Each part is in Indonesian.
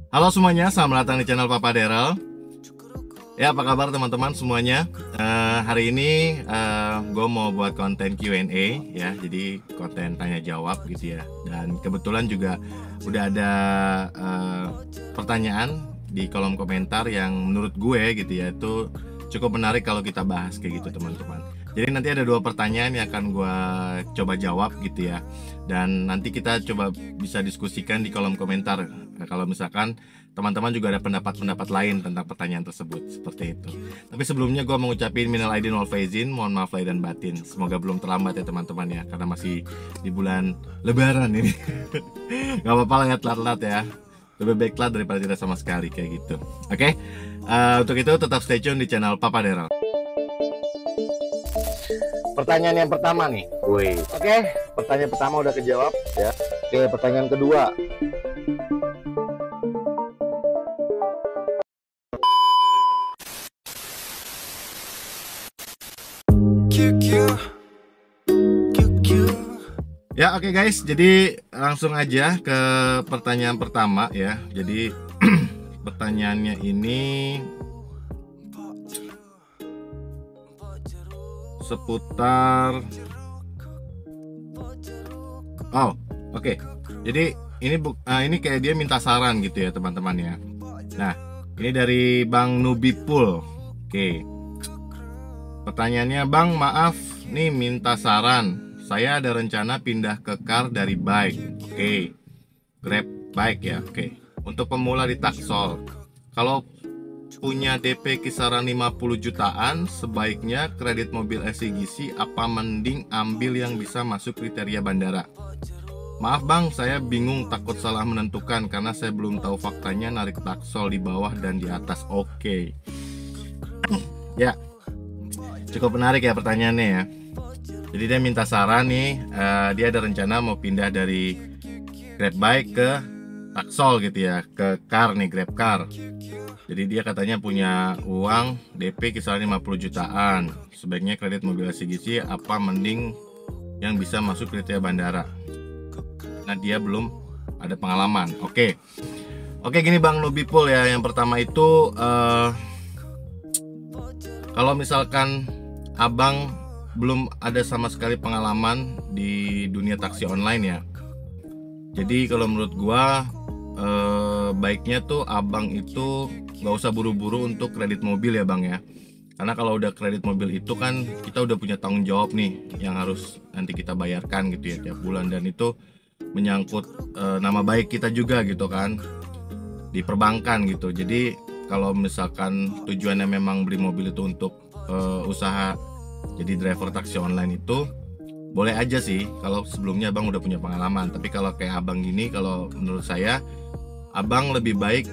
Halo semuanya, selamat datang di channel Papa Daryl. Ya, apa kabar teman-teman semuanya? Hari ini gue mau buat konten Q&A ya, jadi konten tanya jawab gitu ya. Dan kebetulan juga udah ada pertanyaan di kolom komentar yang menurut gue gitu ya, itu cukup menarik kalau kita bahas kayak gitu teman-teman. Jadi nanti ada 2 pertanyaan yang akan gue coba jawab gitu ya. Dan nanti kita coba bisa diskusikan di kolom komentar. Nah, kalau misalkan teman-teman juga ada pendapat-pendapat lain tentang pertanyaan tersebut, seperti itu. Tapi sebelumnya gue mau ngucapin minal aidin wal faizin, mohon maaf lahir dan batin. Semoga belum terlambat ya teman-teman ya, karena masih di bulan Lebaran ini. Gak apa-apa lah ya, telat-telat ya. Lebih baik telat daripada tidak sama sekali kayak gitu. Oke? Untuk itu tetap stay tune di channel Papa Daryl. Pertanyaan yang pertama nih. Oke, pertanyaan pertama udah kejawab ya. Oke, pertanyaan kedua. Ya, oke guys, jadi langsung aja ke pertanyaan pertama ya. Jadi pertanyaannya ini seputar oke. Jadi ini kayak dia minta saran gitu ya teman-teman ya. Nah, ini dari Bang Nubipul. Oke. Pertanyaannya, Bang, maaf nih minta saran. Saya ada rencana pindah ke car dari bike. Oke. Grab bike ya. Oke. Untuk pemula di Taksol. Kalau punya DP kisaran 50 jutaan, sebaiknya kredit mobil SCGC apa mending ambil yang bisa masuk kriteria bandara? Maaf bang, saya bingung, takut salah menentukan karena saya belum tahu faktanya narik Taksol di bawah dan di atas. Oke. Ya, cukup menarik ya pertanyaannya ya. Jadi dia minta saran nih, dia ada rencana mau pindah dari Grab bike ke Taksol gitu ya, ke car nih, Grab car. Jadi dia katanya punya uang DP kisaran 50 jutaan. Sebaiknya kredit mobil SCGC apa mending yang bisa masuk kriteria bandara? Nah, dia belum ada pengalaman. Oke, gini Bang Nubipul ya. Yang pertama itu kalau misalkan abang belum ada sama sekali pengalaman di dunia taksi online ya. Jadi kalau menurut gua baiknya tuh abang itu nggak usah buru-buru untuk kredit mobil ya bang ya, karena kalau udah kredit mobil itu kan kita udah punya tanggung jawab nih yang harus nanti kita bayarkan gitu ya tiap bulan, dan itu menyangkut nama baik kita juga gitu kan di perbankan gitu. Jadi kalau misalkan tujuannya memang beli mobil itu untuk usaha jadi driver taksi online, itu boleh aja sih kalau sebelumnya abang udah punya pengalaman. Tapi kalau kayak abang gini, kalau menurut saya abang lebih baik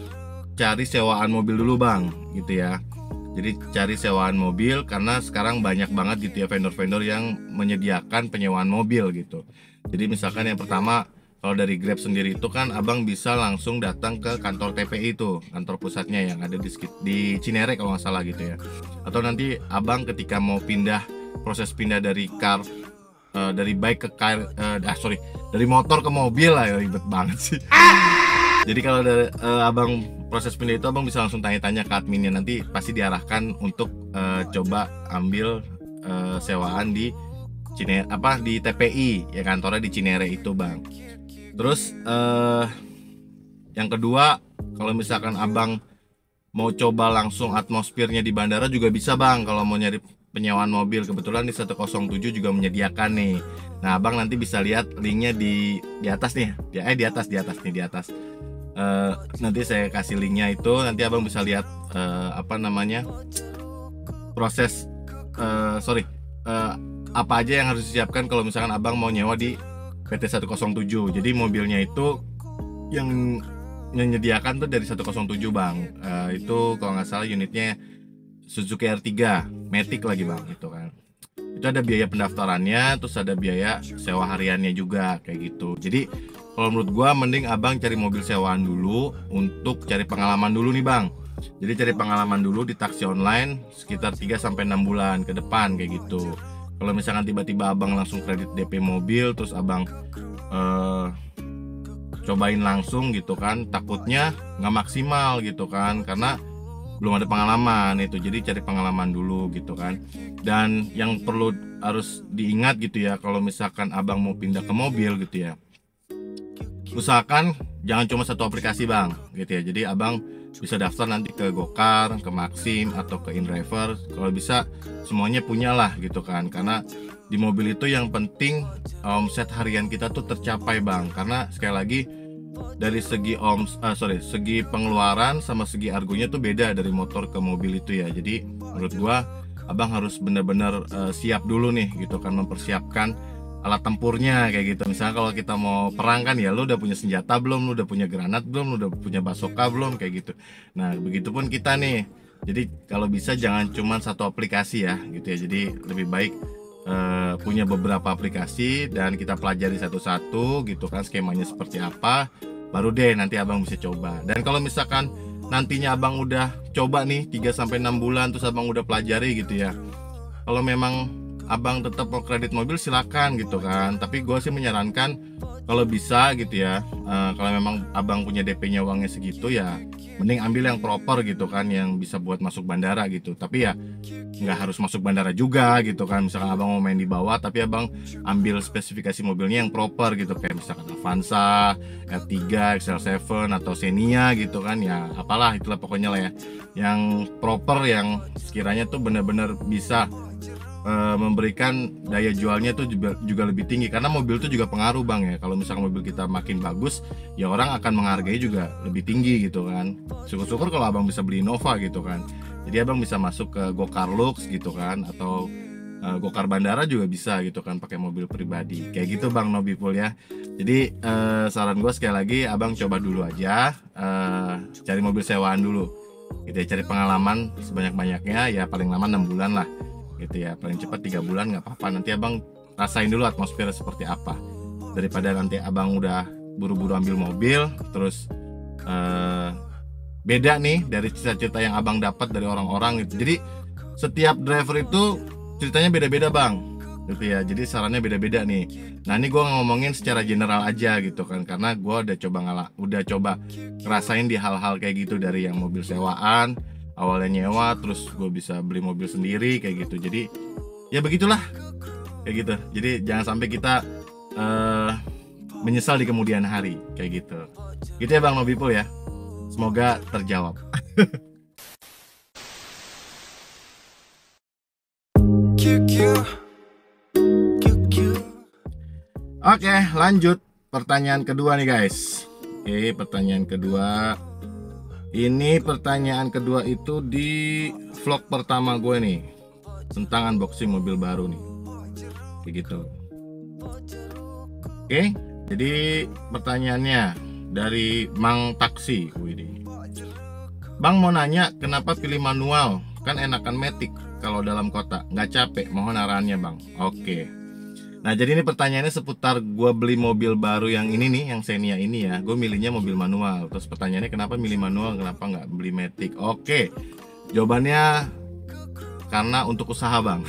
cari sewaan mobil dulu bang gitu ya. Jadi cari sewaan mobil, karena sekarang banyak banget gitu ya vendor-vendor yang menyediakan penyewaan mobil gitu. Jadi misalkan yang pertama, kalau dari Grab sendiri itu kan abang bisa langsung datang ke kantor TPI itu, kantor pusatnya yang ada di Cinere kalau nggak salah gitu ya. Atau nanti abang ketika mau pindah, proses pindah dari car dari bike ke car, dari motor ke mobil lah ya, ribet banget sih. Jadi kalau dari abang proses pindah itu, abang bisa langsung tanya-tanya ke adminnya, nanti pasti diarahkan untuk coba ambil sewaan di Cinere, di TPI ya, kantornya di Cinere itu bang. Terus yang kedua, kalau misalkan abang mau coba langsung atmosfernya di bandara juga bisa bang, kalau mau nyari penyewaan mobil. Kebetulan di 107 juga menyediakan nih. Nah abang nanti bisa lihat linknya di atas nih, di atas. Nanti saya kasih linknya itu, nanti abang bisa lihat proses apa aja yang harus disiapkan kalau misalkan abang mau nyewa di PT 107. Jadi mobilnya itu yang menyediakan tuh dari 107 bang. Itu kalau nggak salah unitnya Suzuki R3 Matic lagi bang, itu kan. Itu ada biaya pendaftarannya, terus ada biaya sewa hariannya juga kayak gitu. Jadi kalau menurut gua mending abang cari mobil sewaan dulu untuk cari pengalaman dulu nih bang. Jadi cari pengalaman dulu di taksi online sekitar 3-6 bulan ke depan kayak gitu. Kalau misalkan tiba-tiba abang langsung kredit DP mobil, terus abang cobain langsung gitu kan, takutnya nggak maksimal gitu kan, karena belum ada pengalaman itu. Jadi cari pengalaman dulu gitu kan. Dan yang perlu harus diingat gitu ya, kalau misalkan abang mau pindah ke mobil gitu ya, usahakan jangan cuma satu aplikasi bang gitu ya. Jadi abang bisa daftar nanti ke Gokar, ke Maxim, atau ke InDriver. Kalau bisa semuanya punyalah gitu kan, karena di mobil itu yang penting omset harian kita tuh tercapai bang. Karena sekali lagi dari segi segi pengeluaran sama segi argonya tuh beda dari motor ke mobil itu ya. Jadi menurut gua abang harus benar-benar siap dulu nih gitu kan, mempersiapkan alat tempurnya kayak gitu. Misalnya kalau kita mau perang kan ya, lu udah punya senjata belum, lu udah punya granat belum, lu udah punya basoka belum, kayak gitu. Nah begitupun kita nih. Jadi kalau bisa jangan cuma satu aplikasi ya gitu ya. Jadi lebih baik punya beberapa aplikasi dan kita pelajari satu-satu gitu kan, skemanya seperti apa, baru deh nanti abang bisa coba. Dan kalau misalkan nantinya abang udah coba nih 3-6 bulan, terus abang udah pelajari gitu ya, kalau memang abang tetap mau kredit mobil silakan gitu kan. Tapi gue sih menyarankan kalau bisa gitu ya, kalau memang abang punya DP-nya uangnya segitu ya, mending ambil yang proper gitu kan, yang bisa buat masuk bandara gitu. Tapi ya nggak harus masuk bandara juga gitu kan. Misalkan abang mau main di bawah, tapi abang ambil spesifikasi mobilnya yang proper gitu, kayak misalkan Avanza, R3, XL7 atau Xenia gitu kan ya, apalah itulah pokoknya lah ya, yang proper, yang sekiranya tuh benar-benar bisa memberikan daya jualnya tuh juga lebih tinggi. Karena mobil tuh juga pengaruh bang ya. Kalau misalkan mobil kita makin bagus, ya orang akan menghargai juga lebih tinggi gitu kan. Syukur-syukur kalau abang bisa beli Innova gitu kan. Jadi abang bisa masuk ke Gokar Lux gitu kan, atau Gokar Bandara juga bisa gitu kan, pakai mobil pribadi kayak gitu bang Nobipul ya. Jadi saran gue sekali lagi, abang coba dulu aja, cari mobil sewaan dulu gitu ya, cari pengalaman sebanyak-banyaknya ya, paling lama 6 bulan lah gitu ya, paling cepat 3 bulan nggak apa-apa. Nanti abang rasain dulu atmosfer seperti apa, daripada nanti abang udah buru-buru ambil mobil terus beda nih dari cerita-cerita yang abang dapat dari orang-orang gitu. Jadi setiap driver itu ceritanya beda-beda bang gitu ya. Jadi sarannya beda-beda nih. Nah ini gue ngomongin secara general aja gitu kan, karena gue udah coba ngerasain di hal-hal kayak gitu, dari yang mobil sewaan awalnya nyewa, terus gue bisa beli mobil sendiri kayak gitu. Jadi ya begitulah kayak gitu. Jadi jangan sampai kita menyesal di kemudian hari kayak gitu. Gitu ya bang Nobipul ya. Semoga terjawab. Oke, lanjut pertanyaan kedua nih guys. Oke, pertanyaan kedua. Ini pertanyaan kedua itu di vlog pertama gue nih, tentang unboxing mobil baru nih, kayak gitu. Oke, jadi pertanyaannya dari Mang Taksi. Widih. Bang mau nanya, kenapa pilih manual? Kan enakan matic kalau dalam kota, nggak capek. Mohon arahannya bang. Oke. Nah jadi ini pertanyaannya seputar gue beli mobil baru yang ini nih, yang Xenia ini ya. Gue milihnya mobil manual. Terus pertanyaannya kenapa milih manual, kenapa nggak beli matic? Oke, jawabannya karena untuk usaha bang.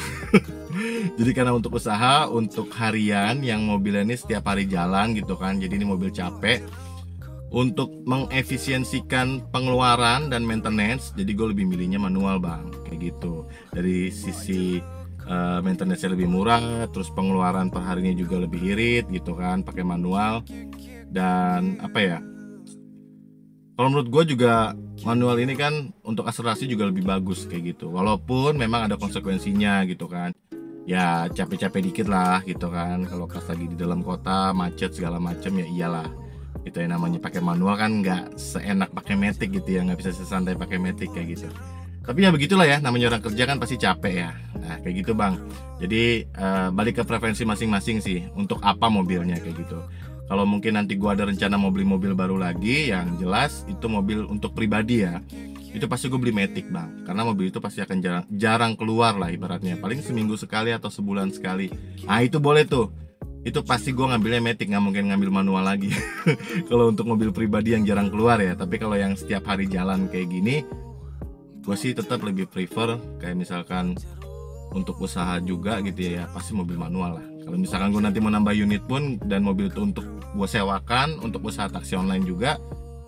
Jadi karena untuk usaha, untuk harian yang mobilnya ini setiap hari jalan gitu kan. Jadi ini mobil capek. Untuk mengefisiensikan pengeluaran dan maintenance, jadi gue lebih milihnya manual bang, kayak gitu. Dari sisi maintenance lebih murah, terus pengeluaran per harinya juga lebih irit gitu kan, pakai manual. Dan apa ya, kalau menurut gue juga manual ini kan untuk akselerasi juga lebih bagus kayak gitu. Walaupun memang ada konsekuensinya gitu kan, ya capek-capek dikit lah gitu kan. Kalau pas lagi di dalam kota macet segala macam ya iyalah. Itu yang namanya pakai manual kan nggak seenak pakai matic gitu ya, nggak bisa sesantai pakai matic kayak gitu. Tapi ya begitulah ya, namanya orang kerja kan pasti capek ya. Nah kayak gitu bang. Jadi balik ke preferensi masing-masing sih, untuk apa mobilnya kayak gitu. Kalau mungkin nanti gua ada rencana mau beli mobil baru lagi, yang jelas itu mobil untuk pribadi ya, itu pasti gue beli matic bang. Karena mobil itu pasti akan jarang keluar lah ibaratnya, paling seminggu sekali atau sebulan sekali. Nah itu boleh tuh, itu pasti gue ngambilnya matic, nggak mungkin ngambil manual lagi. Kalau untuk mobil pribadi yang jarang keluar ya. Tapi kalau yang setiap hari jalan kayak gini, gue sih tetap lebih prefer kayak misalkan untuk usaha juga gitu ya, pasti mobil manual lah Kalau misalkan gue nanti mau nambah unit pun dan mobil itu untuk gue sewakan untuk usaha taksi online juga,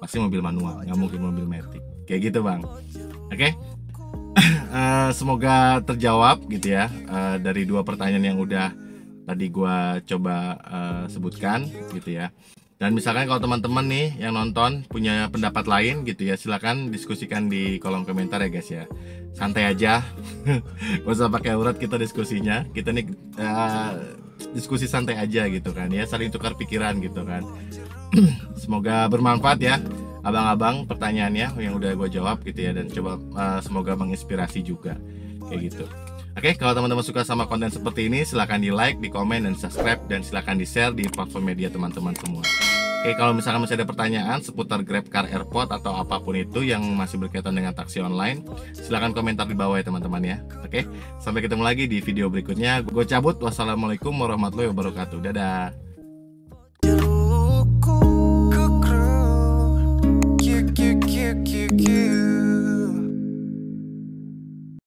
pasti mobil manual, nggak mungkin mobil matic. Kayak gitu bang. Oke. Semoga terjawab gitu ya, dari 2 pertanyaan yang udah tadi gue coba sebutkan gitu ya. Dan misalkan kalau teman-teman nih yang nonton punya pendapat lain gitu ya, silakan diskusikan di kolom komentar ya guys ya. Santai aja, gak usah pakai urat kita diskusinya. Kita nih diskusi santai aja gitu kan ya, saling tukar pikiran gitu kan. Semoga bermanfaat ya abang-abang pertanyaannya yang udah gue jawab gitu ya, dan coba semoga menginspirasi juga kayak gitu. Oke, kalau teman-teman suka sama konten seperti ini, silahkan di like, di komen, dan subscribe, dan silahkan di share di platform media teman-teman semua. Oke, kalau misalkan masih ada pertanyaan seputar GrabCar Airport atau apapun itu yang masih berkaitan dengan taksi online, silahkan komentar di bawah ya teman-teman ya. Oke, sampai ketemu lagi di video berikutnya. Gue cabut, wassalamualaikum warahmatullahi wabarakatuh. Dadah.